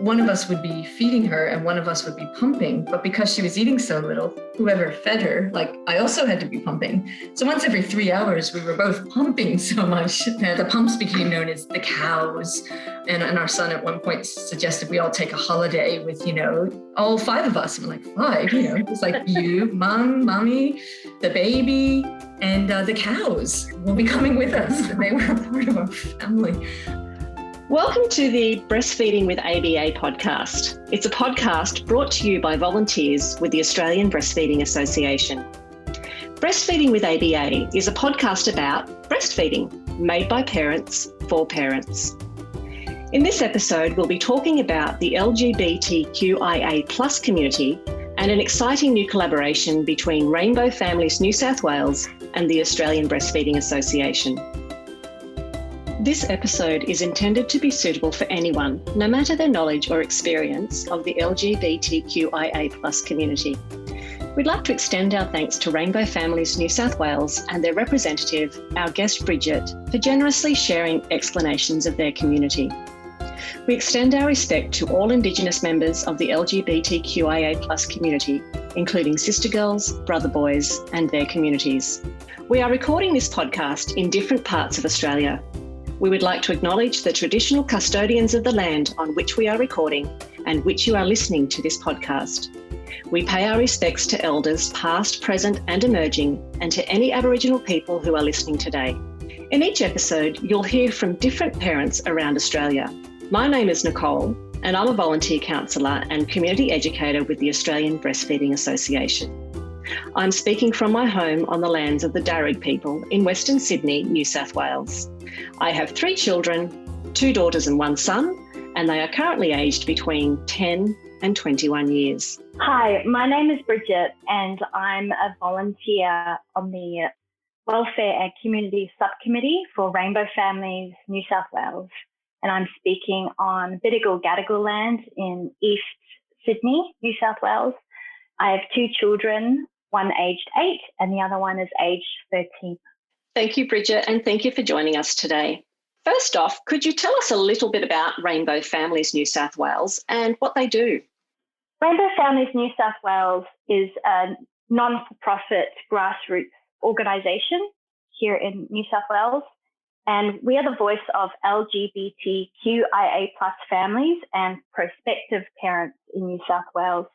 one of us would be feeding her and one of us would be pumping. But because she was eating so little, whoever fed her, like I also had to be pumping. So once every 3 hours, we were both pumping so much that the pumps became known as the cows. And our son at one point suggested we all take a holiday with, all 5 of us. And we're like, 5, it's like you, mom, mommy, the baby, and the cows will be coming with us. And they were a part of our family. Welcome to the Breastfeeding with ABA podcast. It's a podcast brought to you by volunteers with the Australian Breastfeeding Association. Breastfeeding with ABA is a podcast about breastfeeding, made by parents for parents. In this episode, we'll be talking about the LGBTQIA+ community and an exciting new collaboration between Rainbow Families New South Wales and the Australian Breastfeeding Association. This episode is intended to be suitable for anyone, no matter their knowledge or experience of the LGBTQIA+ community. We'd like to extend our thanks to Rainbow Families New South Wales and their representative, our guest Bridget, for generously sharing explanations of their community. We extend our respect to all Indigenous members of the LGBTQIA+ community, including sister girls, brother boys, and their communities. We are recording this podcast in different parts of Australia. We would like to acknowledge the traditional custodians of the land on which we are recording and which you are listening to this podcast. We pay our respects to elders past, present and emerging, and to any Aboriginal people who are listening today. In each episode, you'll hear from different parents around Australia. My name is Nicole, and I'm a volunteer counsellor and community educator with the Australian Breastfeeding Association. I'm speaking from my home on the lands of the Darug people in Western Sydney, New South Wales. I have 3 children, 2 daughters and 1 son, and they are currently aged between 10 and 21 years. Hi, my name is Bridget and I'm a volunteer on the Welfare and Community Subcommittee for Rainbow Families New South Wales. And I'm speaking on Biddigal Gadigal land in East Sydney, New South Wales. I have 2 children, one aged 8 and the other one is aged 13. Thank you, Bridget, and thank you for joining us today. First off, could you tell us a little bit about Rainbow Families New South Wales and what they do? Rainbow Families New South Wales is a non-for-profit grassroots organisation here in New South Wales, and we are the voice of LGBTQIA+ families and prospective parents in New South Wales.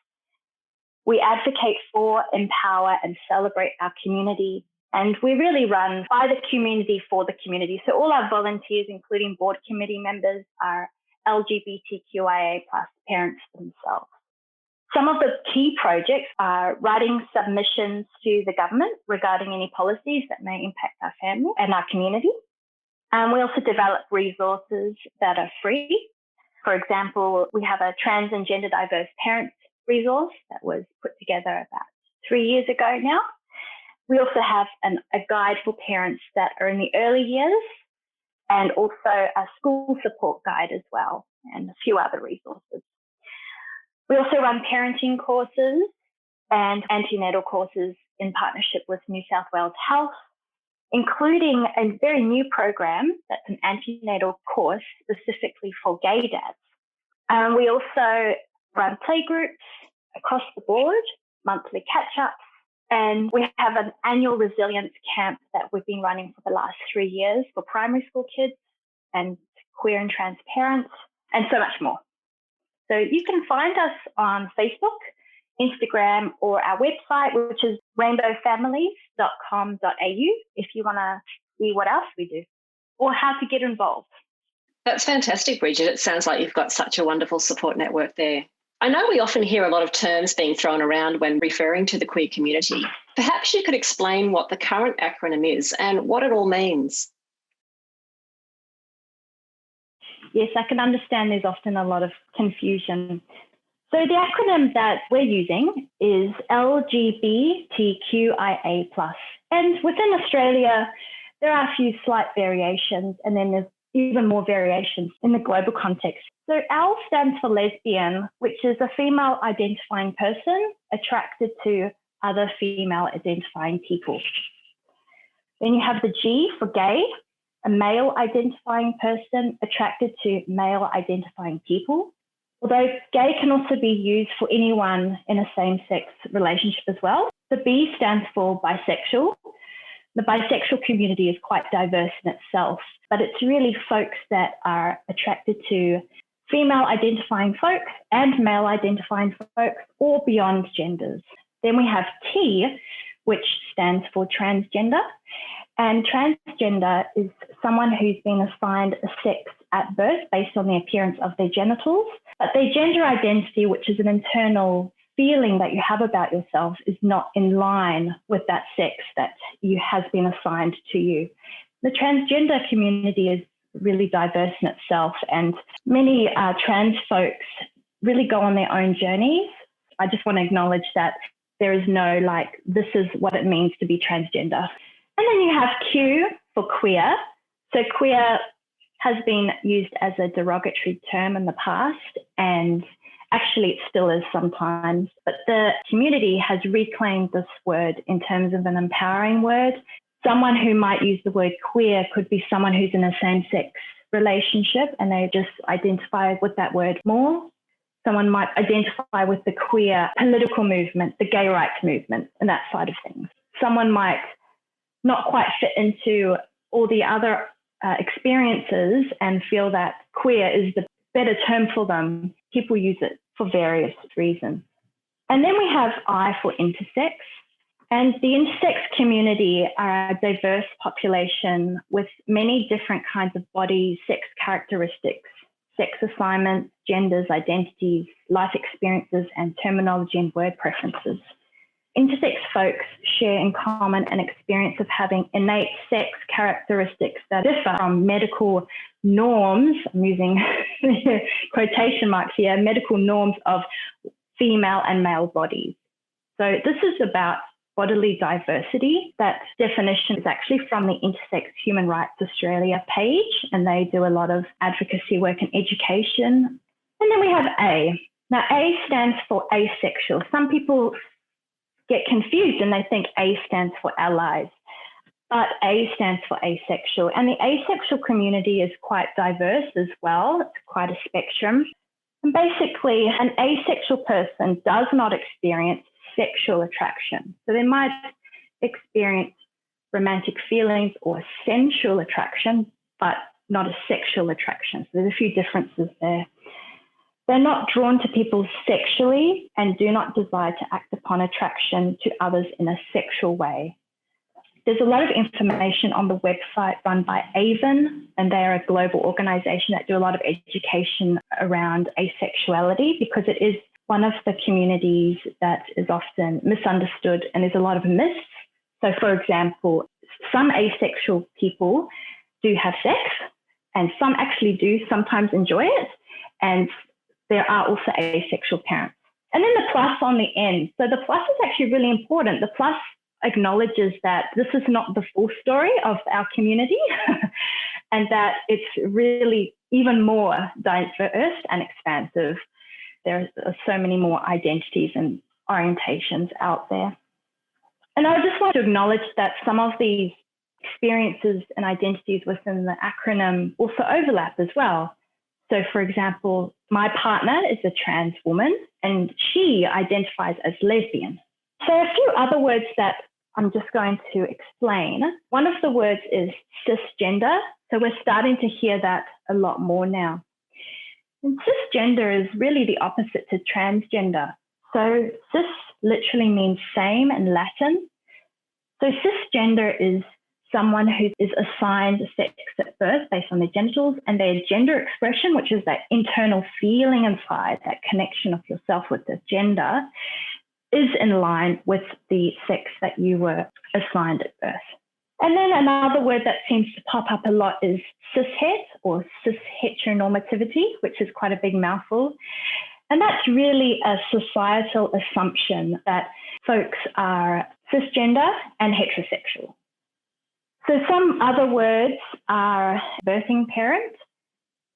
We advocate for, empower and celebrate our community. And we really run by the community for the community. So all our volunteers, including board committee members, are LGBTQIA+ parents themselves. Some of the key projects are writing submissions to the government regarding any policies that may impact our family and our community. We also develop resources that are free. For example, we have a trans and gender diverse parents resource that was put together about 3 years ago now. We also have a guide for parents that are in the early years and also a school support guide as well, and a few other resources. We also run parenting courses and antenatal courses in partnership with New South Wales Health, including a very new program that's an antenatal course specifically for gay dads. We also run playgroups across the board, monthly catch-ups, and we have an annual resilience camp that we've been running for the last 3 years for primary school kids and queer and trans parents, and so much more. So you can find us on Facebook, Instagram, or our website, which is rainbowfamilies.com.au, if you want to see what else we do or how to get involved. That's fantastic, Bridget. It sounds like you've got such a wonderful support network there. I know we often hear a lot of terms being thrown around when referring to the queer community. Perhaps you could explain what the current acronym is and what it all means. Yes, I can understand there's often a lot of confusion. So the acronym that we're using is LGBTQIA+. And within Australia, there are a few slight variations, and then there's even more variations in the global context. So L stands for lesbian, which is a female identifying person attracted to other female identifying people. Then you have the G for gay, a male identifying person attracted to male identifying people. Although gay can also be used for anyone in a same-sex relationship as well. The B stands for bisexual. The bisexual community is quite diverse in itself, but it's really folks that are attracted to female identifying folks and male identifying folks, or beyond genders. Then we have T, which stands for transgender. And transgender is someone who's been assigned a sex at birth based on the appearance of their genitals, but their gender identity, which is an internal feeling that you have about yourself, is not in line with that sex that has been assigned to you. The transgender community is really diverse in itself, and many trans folks really go on their own journeys. I just want to acknowledge that there is no this is what it means to be transgender. And then you have Q for queer. So queer has been used as a derogatory term in the past, and actually it still is sometimes, but the community has reclaimed this word in terms of an empowering word. Someone who might use the word queer could be someone who's in a same-sex relationship and they just identify with that word more. Someone might identify with the queer political movement, the gay rights movement, and that side of things. Someone might not quite fit into all the other experiences and feel that queer is the better term for them. People use it for various reasons. And then we have I for intersex. And the intersex community are a diverse population with many different kinds of body, sex characteristics, sex assignments, genders, identities, life experiences, and terminology and word preferences. Intersex folks share in common an experience of having innate sex characteristics that differ from medical norms, I'm using quotation marks here, medical norms of female and male bodies. So this is about bodily diversity. That definition is actually from the Intersex Human Rights Australia page, and they do a lot of advocacy work and education. And then we have A. Now, A stands for asexual. Some people get confused and they think A stands for allies, but A stands for asexual. And the asexual community is quite diverse as well. It's quite a spectrum. And basically, an asexual person does not experience sexual attraction. So they might experience romantic feelings or sensual attraction, but not a sexual attraction. So there's a few differences there. They're not drawn to people sexually and do not desire to act upon attraction to others in a sexual way. There's a lot of information on the website run by AVEN, and they are a global organization that do a lot of education around asexuality, because it is one of the communities that is often misunderstood, and there's a lot of myths. So, for example, some asexual people do have sex, and some actually do sometimes enjoy it, and there are also asexual parents. And then the plus on the end. So the plus is actually really important. The plus acknowledges that this is not the full story of our community and that it's really even more diverse and expansive. There are so many more identities and orientations out there. And I just want to acknowledge that some of these experiences and identities within the acronym also overlap as well. So, for example, my partner is a trans woman and she identifies as lesbian. So a few other words that I'm just going to explain. One of the words is cisgender. So we're starting to hear that a lot more now. And cisgender is really the opposite to transgender. So cis literally means same in Latin. So cisgender is someone who is assigned sex at birth based on their genitals, and their gender expression, which is that internal feeling inside, that connection of yourself with the gender, is in line with the sex that you were assigned at birth. And then another word that seems to pop up a lot is cishet or cisheteronormativity, which is quite a big mouthful. And that's really a societal assumption that folks are cisgender and heterosexual. So some other words are birthing parent.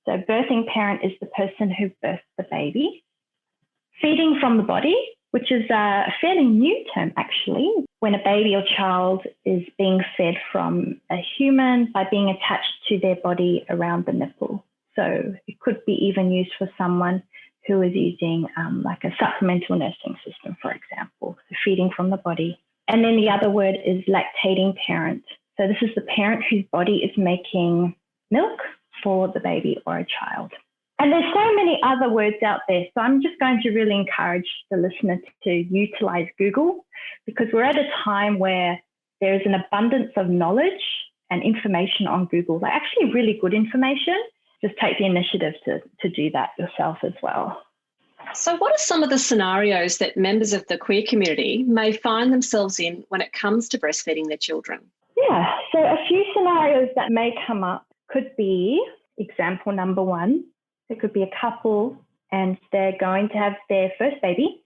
So birthing parent is the person who births the baby. Feeding from the body, which is a fairly new term actually, when a baby or child is being fed from a human by being attached to their body around the nipple. So it could be even used for someone who is using like a supplemental nursing system, for example, so feeding from the body. And then the other word is lactating parent. So this is the parent whose body is making milk for the baby or a child. And there's so many other words out there. So I'm just going to really encourage the listener to utilize Google, because we're at a time where there's an abundance of knowledge and information on Google, like actually really good information. Just take the initiative to do that yourself as well. So what are some of the scenarios that members of the queer community may find themselves in when it comes to breastfeeding their children? Yeah, so a few scenarios that may come up could be, example number one, it could be a couple and they're going to have their first baby,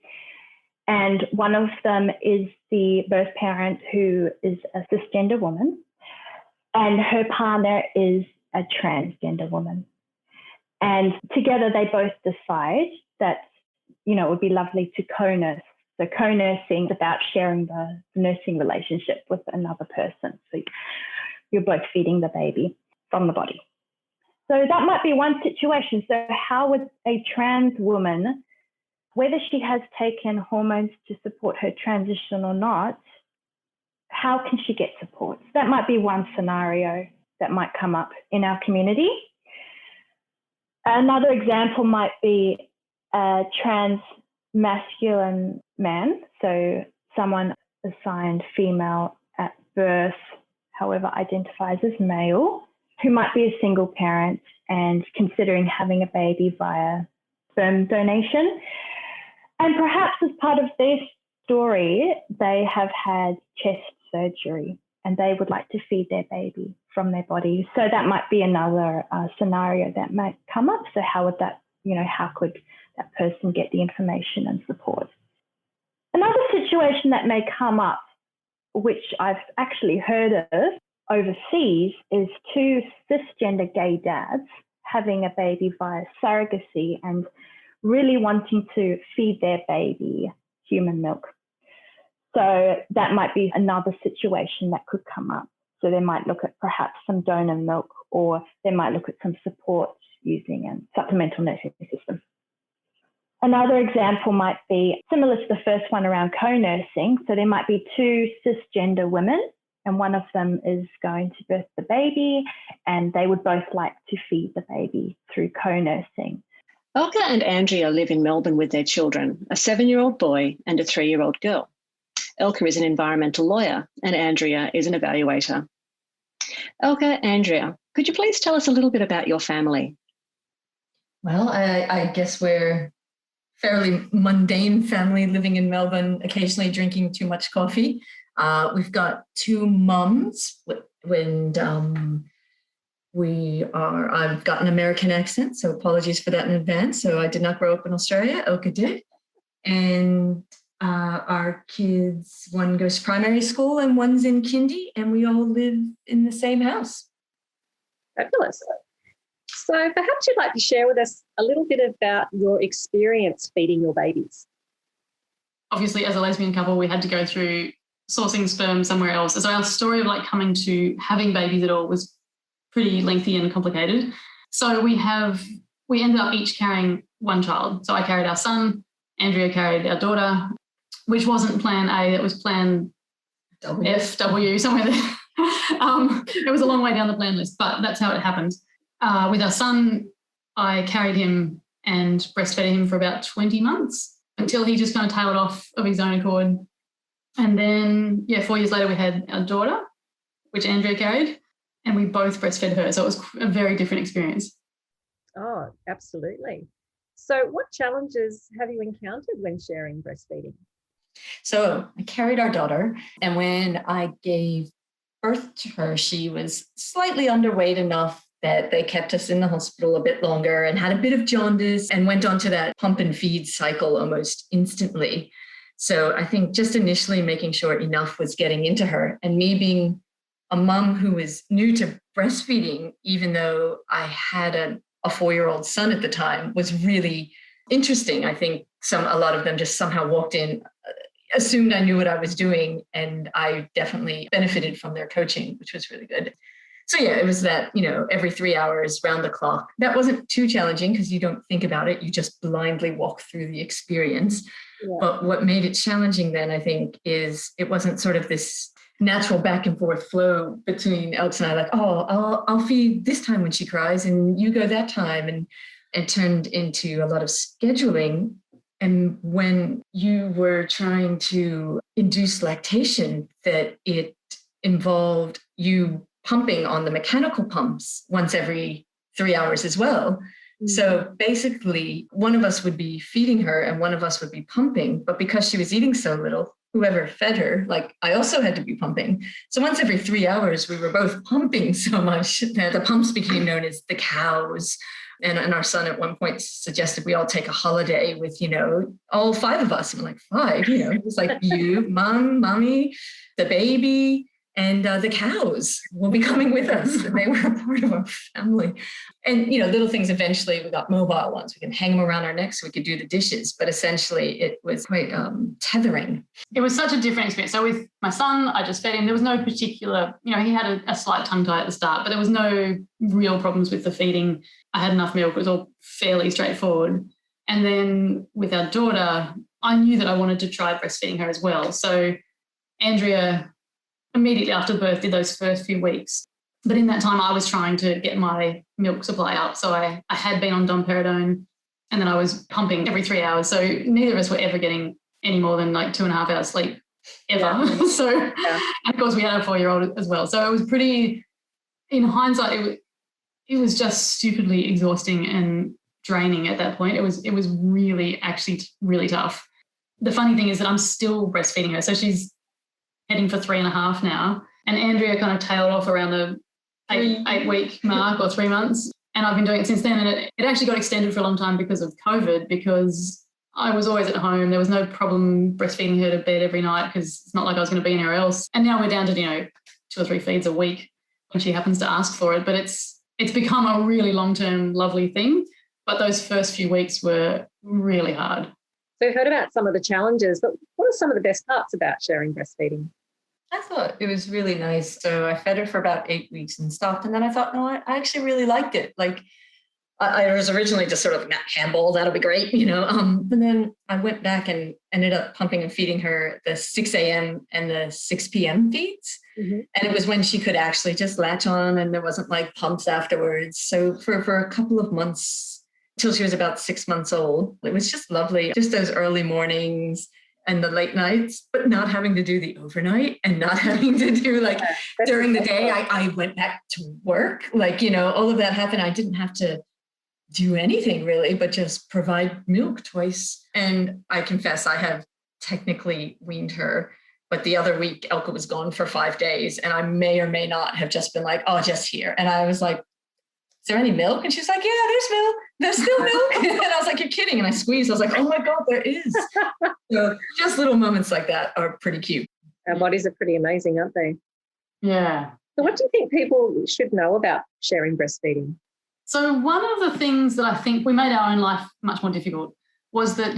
and one of them is the birth parent who is a cisgender woman and her partner is a transgender woman. And together they both decide that, it would be lovely to co-nurse. So co-nursing is about sharing the nursing relationship with another person. So you're both feeding the baby from the body. So that might be one situation. So how would a trans woman, whether she has taken hormones to support her transition or not, how can she get support? That might be one scenario that might come up in our community. Another example might be a trans masculine man, so someone assigned female at birth, however identifies as male, who might be a single parent and considering having a baby via sperm donation. And perhaps as part of their story, they have had chest surgery and they would like to feed their baby from their body. So that might be another scenario that might come up. So how would that, how could that person get the information and support? Another situation that may come up, which I've actually heard of overseas, is two cisgender gay dads having a baby via surrogacy and really wanting to feed their baby human milk. So that might be another situation that could come up. So they might look at perhaps some donor milk, or they might look at some support using a supplemental nursing system. Another example might be similar to the first one around co-nursing. So there might be two cisgender women, and one of them is going to birth the baby, and they would both like to feed the baby through co-nursing. Elke and Andrea live in Melbourne with their children, a 7-year-old boy and a 3-year-old girl. Elke is an environmental lawyer and Andrea is an evaluator. Elke, Andrea, could you please tell us a little bit about your family? Well, I guess we're fairly mundane family living in Melbourne, occasionally drinking too much coffee. We've got two mums, and I've got an American accent, so apologies for that in advance. So I did not grow up in Australia, Elke did. And our kids, one goes to primary school and one's in kindy, and we all live in the same house. Fabulous. So perhaps you'd like to share with us a little bit about your experience feeding your babies. Obviously, as a lesbian couple, we had to go through sourcing sperm somewhere else. So our story of coming to having babies at all was pretty lengthy and complicated. So we ended up each carrying one child. So I carried our son, Andrea carried our daughter, which wasn't plan A, it was plan FW, somewhere there. It was a long way down the plan list, but that's how it happened. With our son, I carried him and breastfed him for about 20 months until he just kind of tailed off of his own accord. And then, 4 years later, we had our daughter, which Andrea carried, and we both breastfed her. So it was a very different experience. Oh, absolutely. So what challenges have you encountered when sharing breastfeeding? So I carried our daughter, and when I gave birth to her, she was slightly underweight enough that they kept us in the hospital a bit longer and had a bit of jaundice and went on to that pump and feed cycle almost instantly. So I think just initially making sure enough was getting into her, and me being a mom who was new to breastfeeding, even though I had a 4-year-old son at the time, was really interesting. I think a lot of them just somehow walked in, assumed I knew what I was doing, and I definitely benefited from their coaching, which was really good. So yeah, it was that, every 3 hours round the clock. That wasn't too challenging because you don't think about it. You just blindly walk through the experience. Yeah. But what made it challenging then, I think, is it wasn't sort of this natural back and forth flow between Elke and I, like, oh, I'll feed this time when she cries and you go that time. And it turned into a lot of scheduling. And when you were trying to induce lactation, that it involved you pumping on the mechanical pumps once every 3 hours as well. Mm-hmm. So basically, one of us would be feeding her and one of us would be pumping. But because she was eating so little, whoever fed her, like I also had to be pumping. So once every 3 hours, we were both pumping so much that the pumps became known as the cows. And our son at one point suggested we all take a holiday with, all 5 of us. And we're like, 5, it was like you, mom, mommy, the baby, and the cows will be coming with us. And they were a part of our family. And, little things, eventually we got mobile ones. We can hang them around our necks so we could do the dishes. But essentially it was quite tethering. It was such a different experience. So with my son, I just fed him. There was no particular, he had a slight tongue tie at the start, but there was no real problems with the feeding. I had enough milk. It was all fairly straightforward. And then with our daughter, I knew that I wanted to try breastfeeding her as well. So Andrea immediately after birth did those first few weeks. But in that time, I was trying to get my milk supply up. So I had been on domperidone and then I was pumping every 3 hours. So neither of us were ever getting any more than like 2.5 hours sleep ever. Yeah. And of course we had a 4-year-old as well. So it was pretty, in hindsight, it was just stupidly exhausting and draining at that point. It was really, actually really tough. The funny thing is that I'm still breastfeeding her. So she's heading for 3.5 now. And Andrea kind of tailed off around the 8-week mark or 3 months. And I've been doing it since then. And it actually got extended for a long time because of COVID, because I was always at home. There was no problem breastfeeding her to bed every night because it's not like I was going to be anywhere else. And now we're down to, 2 or 3 feeds a week when she happens to ask for it. But it's become a really long-term lovely thing. But those first few weeks were really hard. So we've heard about some of the challenges, but what are some of the best parts about sharing breastfeeding? I thought it was really nice. So I fed her for about 8 weeks and stopped. And then I thought, no, I actually really liked it. Like I was originally just sort of, handball, that'll be great, But then I went back and ended up pumping and feeding her the 6 a.m. and the 6 p.m. feeds. Mm-hmm. And it was when she could actually just latch on and there wasn't like pumps afterwards. So for a couple of months, till she was about 6 months old, it was just lovely. Just those early mornings and the late nights, but not having to do the overnight and not having to do during the day. I went back to work, all of that happened. I didn't have to do anything really, but just provide milk twice. And I confess I have technically weaned her, but the other week Elke was gone for 5 days and I may or may not have just been like, oh, just here. And I was like, is there any milk? And she's like, yeah, there's milk. There's still milk. And I was like, you're kidding. And I squeezed. I was like, oh my God, there is. So just little moments like that are pretty cute. Our bodies are pretty amazing, aren't they? Yeah. So what do you think people should know about sharing breastfeeding? So one of the things that I think we made our own life much more difficult was that,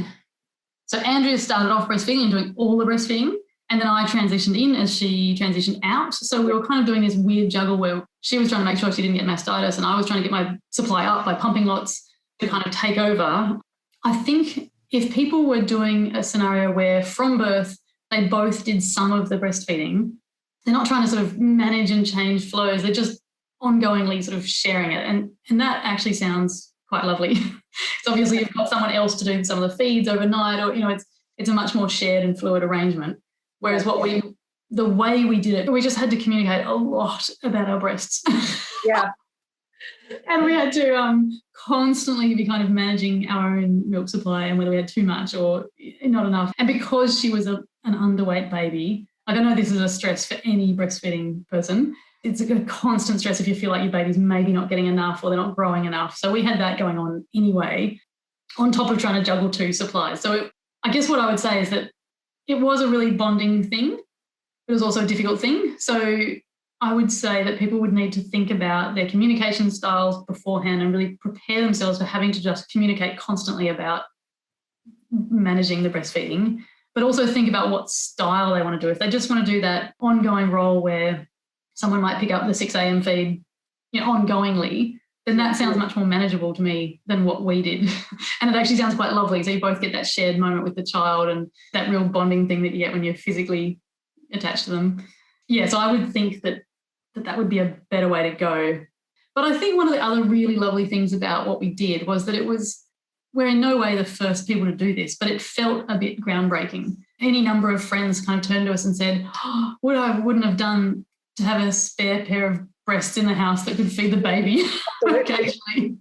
so Andrea started off breastfeeding and doing all the breastfeeding. And then I transitioned in as she transitioned out. So we were kind of doing this weird juggle where she was trying to make sure she didn't get mastitis and I was trying to get my supply up by pumping lots to kind of take over. I think if people were doing a scenario where from birth they both did some of the breastfeeding, they're not trying to sort of manage and change flows. They're just ongoingly sort of sharing it. And that actually sounds quite lovely. So obviously you've got someone else to do some of the feeds overnight or, it's a much more shared and fluid arrangement. Whereas the way we did it, we just had to communicate a lot about our breasts. Yeah. And we had to constantly be kind of managing our own milk supply and whether we had too much or not enough. And because she was an underweight baby, I know this is a stress for any breastfeeding person. It's a constant stress if you feel like your baby's maybe not getting enough or they're not growing enough. So we had that going on anyway, on top of trying to juggle 2 supplies. So I guess what I would say is that it was a really bonding thing. It was also a difficult thing. So I would say that people would need to think about their communication styles beforehand and really prepare themselves for having to just communicate constantly about managing the breastfeeding, but also think about what style they want to do. If they just want to do that ongoing role where someone might pick up the 6 a.m. feed, ongoingly, then that sounds much more manageable to me than what we did. And it actually sounds quite lovely. So you both get that shared moment with the child and that real bonding thing that you get when you're physically attached to them. Yeah, so I would think that would be a better way to go. But I think one of the other really lovely things about what we did was that we're in no way the first people to do this, but it felt a bit groundbreaking. Any number of friends kind of turned to us and said, what I wouldn't have done to have a spare pair of breasts in the house that could feed the baby occasionally.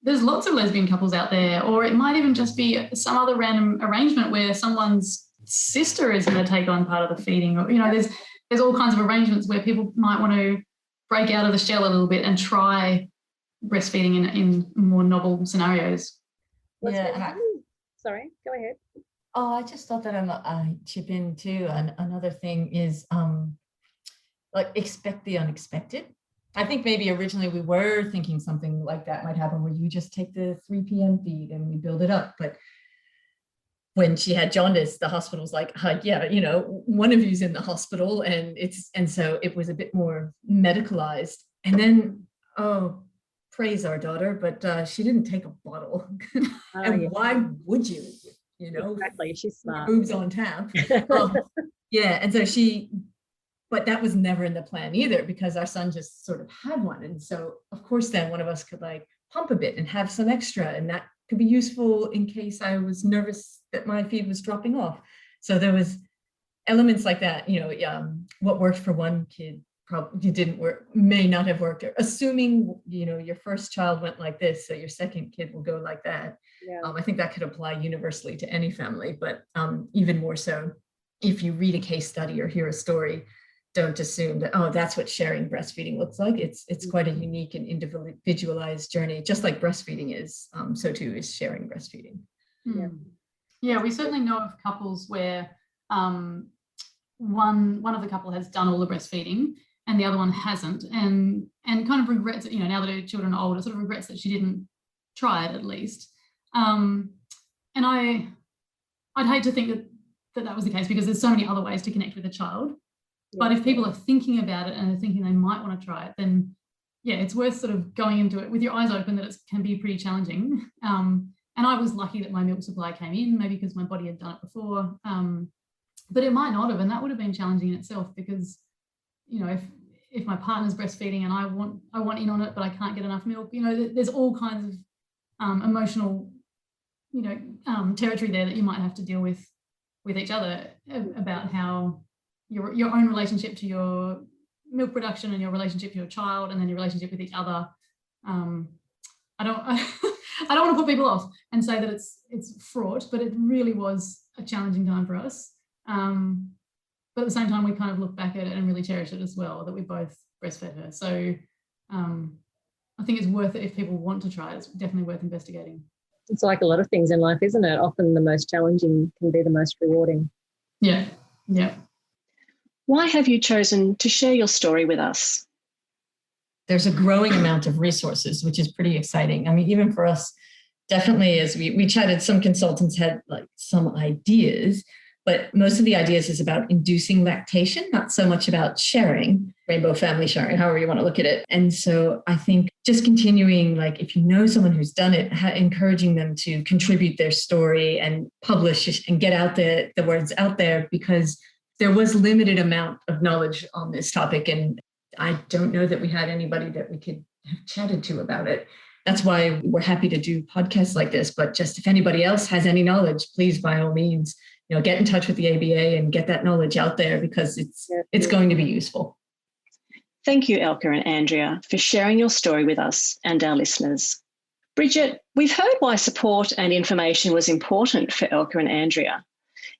There's lots of lesbian couples out there, or it might even just be some other random arrangement where someone's sister is going to take on part of the feeding. Or, there's all kinds of arrangements where people might want to break out of the shell a little bit and try breastfeeding in more novel scenarios. Sorry, go ahead. Oh, I just thought that I chip in too. And another thing is expect the unexpected. I think maybe originally we were thinking something like that might happen where you just take the 3 p.m. feed and we build it up. But when she had jaundice, the hospital was like, one of you's in the hospital, and so it was a bit more medicalized. And then, praise our daughter, but she didn't take a bottle. Why would you? Exactly, she's smart. Boobs on tap. And so but that was never in the plan either, because our son just sort of had one. And so of course then one of us could pump a bit and have some extra, and that could be useful in case I was nervous that my feed was dropping off. So there was elements like that, what worked for one kid probably didn't work, may not have worked, assuming, your first child went like this, so your second kid will go like that. Yeah. I think that could apply universally to any family, but even more so if you read a case study or hear a story, don't assume that, that's what sharing breastfeeding looks like. It's quite a unique and individualized journey, just like breastfeeding is, so too is sharing breastfeeding. Yeah, we certainly know of couples where one of the couple has done all the breastfeeding and the other one hasn't, and kind of regrets it, now that her children are older, sort of regrets that she didn't try it at least. And I'd hate to think that was the case, because there's so many other ways to connect with a child. But if people are thinking about it and are thinking they might want to try it, then it's worth sort of going into it with your eyes open that it can be pretty challenging. And I was lucky that my milk supply came in, maybe because my body had done it before, but it might not have, and that would have been challenging in itself, because if my partner's breastfeeding and I want in on it, but I can't get enough milk, there's all kinds of emotional, territory there that you might have to deal with each other about how your own relationship to your milk production and your relationship to your child, and then your relationship with each other. I don't want to put people off and say that it's fraught, but it really was a challenging time for us. But at the same time, we kind of look back at it and really cherish it as well, that we both breastfed her. So I think it's worth it if people want to try it. It's definitely worth investigating. It's like a lot of things in life, isn't it? Often the most challenging can be the most rewarding. Yeah. Why have you chosen to share your story with us? There's a growing amount of resources, which is pretty exciting. I mean, even for us, definitely as we chatted, some consultants had some ideas, but most of the ideas is about inducing lactation, not so much about sharing, rainbow family sharing, however you want to look at it. And so I think just continuing, if you know someone who's done it, encouraging them to contribute their story and publish and get out the words out there, because there was limited amount of knowledge on this topic. And I don't know that we had anybody that we could have chatted to about it. That's why we're happy to do podcasts like this. But just if anybody else has any knowledge, please, by all means, get in touch with the ABA and get that knowledge out there, because it's going to be useful. Thank you, Elke and Andrea, for sharing your story with us and our listeners. Bridget, we've heard why support and information was important for Elke and Andrea.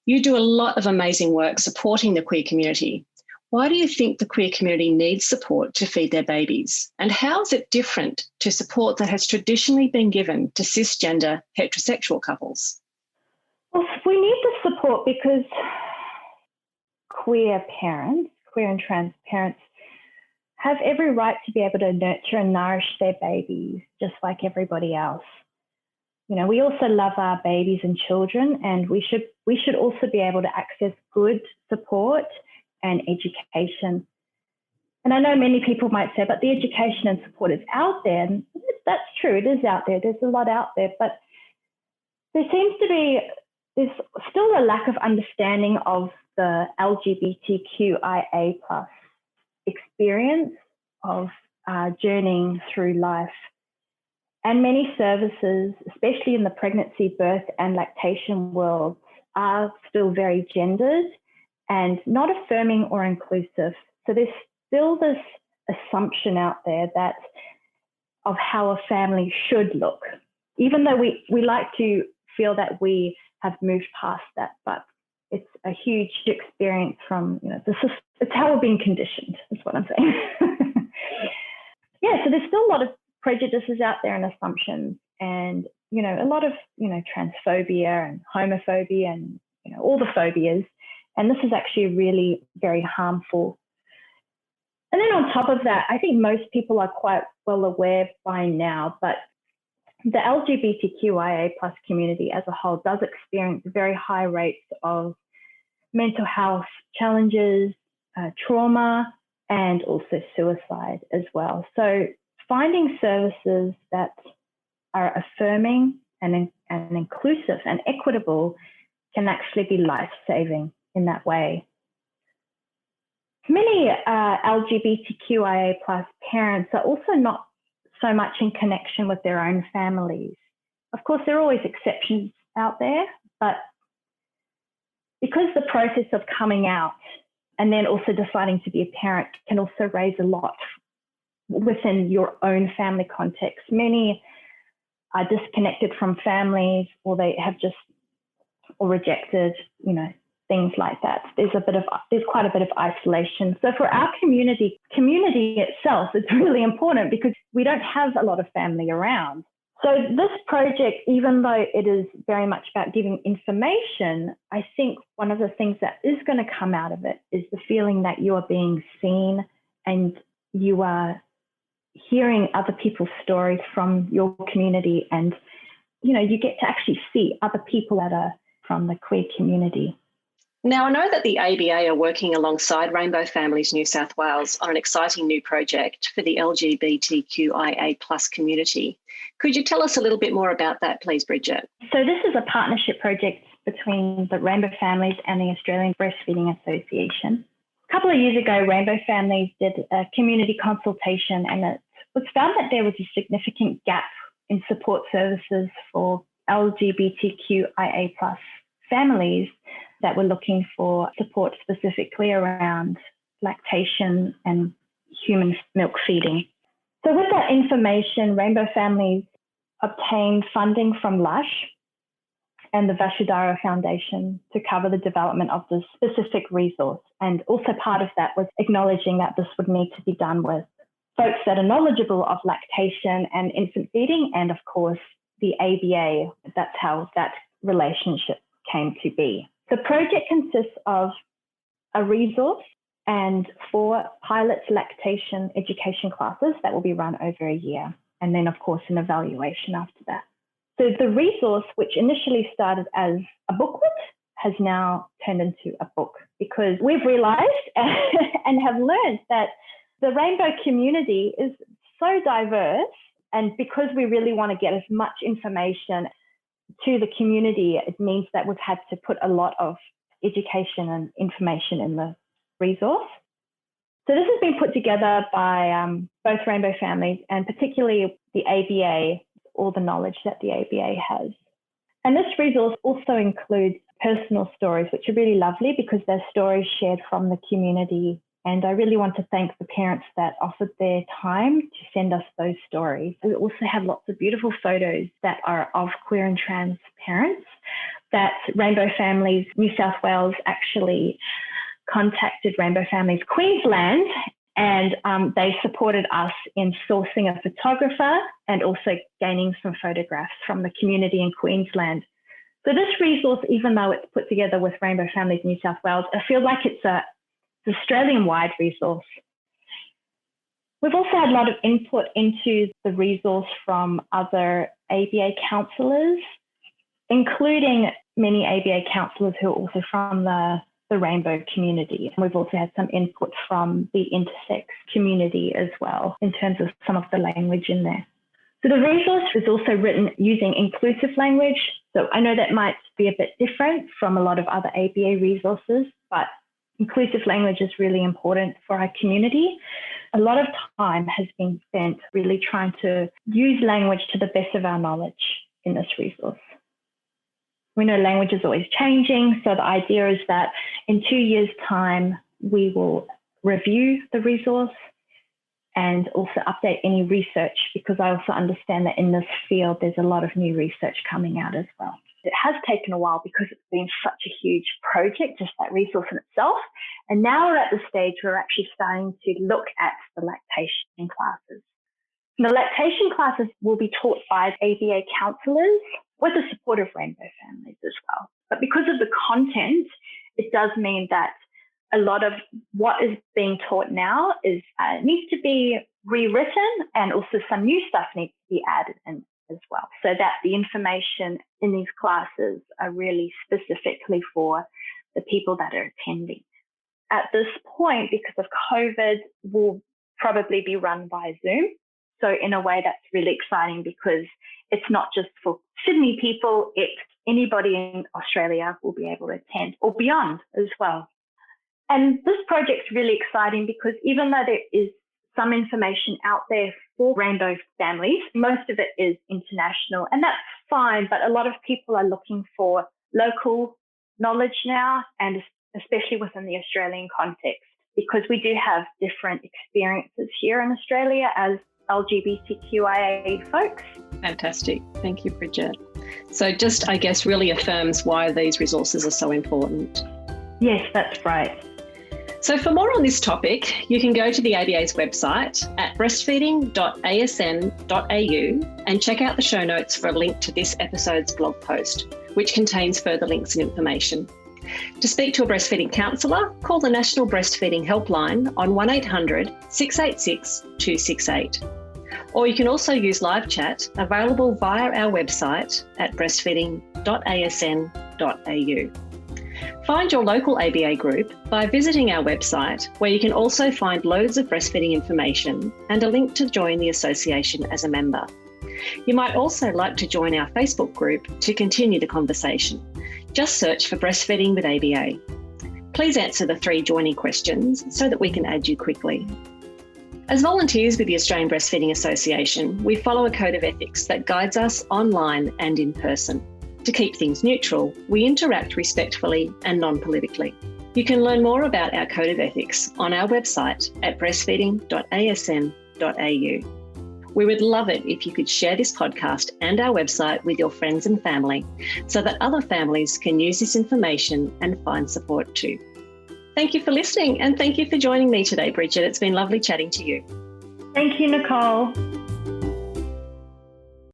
You do a lot of amazing work supporting the queer community. Why do you think the queer community needs support to feed their babies? And how is it different to support that has traditionally been given to cisgender heterosexual couples? Well, we need the support because queer and trans parents have every right to be able to nurture and nourish their babies just like everybody else. We also love our babies and children, and we should also be able to access good support and education. And I know many people might say, but the education and support is out there. And that's true, it is out there. There's a lot out there, but there's still a lack of understanding of the LGBTQIA plus experience of journeying through life. And many services, especially in the pregnancy, birth and lactation world, are still very gendered and not affirming or inclusive. So there's still this assumption out there that of how a family should look, even though we like to feel that we have moved past that, but it's a huge experience from, it's how we're being conditioned, is what I'm saying. Yeah, so there's still a lot of prejudices out there and assumptions, and, a lot of, transphobia and homophobia and, all the phobias. And this is actually really very harmful. And then on top of that, I think most people are quite well aware by now, but the LGBTQIA plus community as a whole does experience very high rates of mental health challenges, trauma, and also suicide as well. So finding services that are affirming and inclusive and equitable can actually be life-saving in that way. Many LGBTQIA plus parents are also not so much in connection with their own families. Of course, there are always exceptions out there, but because the process of coming out and then also deciding to be a parent can also raise a lot within your own family context. Many are disconnected from families, or they have just or rejected, things like that. There's quite a bit of isolation. So for our community itself, it's really important because we don't have a lot of family around. So this project, even though it is very much about giving information, I think one of the things that is going to come out of it is the feeling that you are being seen and you are hearing other people's stories from your community, and you get to actually see other people that are from the queer community. Now, I know that the ABA are working alongside Rainbow Families New South Wales on an exciting new project for the LGBTQIA plus community. Could you tell us a little bit more about that, please, Bridget? So this is a partnership project between the Rainbow Families and the Australian Breastfeeding Association. A couple of years ago, Rainbow Families did a community consultation, and it was found that there was a significant gap in support services for LGBTQIA plus families that were looking for support specifically around lactation and human milk feeding. So with that information, Rainbow Families obtained funding from Lush and the Vasudhara Foundation to cover the development of this specific resource. And also part of that was acknowledging that this would need to be done with folks that are knowledgeable of lactation and infant feeding, and of course the ABA. That's how that relationship came to be. The project consists of a resource and 4 pilot lactation education classes that will be run over a year, and then of course an evaluation after that. So the resource, which initially started as a booklet, has now turned into a book, because we've realized and have learned that the Rainbow community is so diverse, and because we really want to get as much information to the community, it means that we've had to put a lot of education and information in the resource. So this has been put together by both Rainbow Families and particularly the ABA, all the knowledge that the ABA has. And this resource also includes personal stories, which are really lovely because they're stories shared from the community. And I really want to thank the parents that offered their time to send us those stories. We also have lots of beautiful photos that are of queer and trans parents that Rainbow Families New South Wales actually contacted Rainbow Families Queensland, and they supported us in sourcing a photographer and also gaining some photographs from the community in Queensland. So this resource, even though it's put together with Rainbow Families New South Wales, I feel like it's an Australian-wide resource. We've also had a lot of input into the resource from other ABA counsellors, including many ABA counsellors who are also from the the Rainbow community. We've also had some input from the intersex community as well in terms of some of the language in there. So the resource is also written using inclusive language. So I know that might be a bit different from a lot of other ABA resources, but inclusive language is really important for our community. A lot of time has been spent really trying to use language to the best of our knowledge in this resource. We know language is always changing, so the idea is that in 2 years' time, we will review the resource and also update any research, because I also understand that in this field, there's a lot of new research coming out as well. It has taken a while because it's been such a huge project, just that resource in itself. And now we're at the stage where we're actually starting to look at the lactation classes. And the lactation classes will be taught by ABA counsellors with the support of Rainbow Families as well. But because of the content, it does mean that a lot of what is being taught now is needs to be rewritten, and also some new stuff needs to be added in as well, so that the information in these classes are really specifically for the people that are attending. At this point, because of COVID, will probably be run by Zoom. So in a way, that's really exciting because it's not just for Sydney people, it's anybody in Australia will be able to attend, or beyond as well. And this project's really exciting because even though there is some information out there for Rainbow Families, most of it is international, and that's fine, but a lot of people are looking for local knowledge now, and especially within the Australian context, because we do have different experiences here in Australia as LGBTQIA folks. Fantastic. Thank you, Bridget. So just, I guess, really affirms why these resources are so important. Yes, that's right. So for more on this topic, you can go to the ABA's website at breastfeeding.asn.au and check out the show notes for a link to this episode's blog post, which contains further links and information. To speak to a breastfeeding counsellor, call the National Breastfeeding Helpline on 1800 686 268. Or you can also use live chat, available via our website at breastfeeding.asn.au. Find your local ABA group by visiting our website, where you can also find loads of breastfeeding information and a link to join the association as a member. You might also like to join our Facebook group to continue the conversation. Just search for Breastfeeding with ABA. Please answer the 3 joining questions so that we can add you quickly. As volunteers with the Australian Breastfeeding Association, we follow a code of ethics that guides us online and in person. To keep things neutral, we interact respectfully and non-politically. You can learn more about our code of ethics on our website at breastfeeding.asn.au. We would love it if you could share this podcast and our website with your friends and family so that other families can use this information and find support too. Thank you for listening, and thank you for joining me today, Bridget. It's been lovely chatting to you. Thank you, Nicole.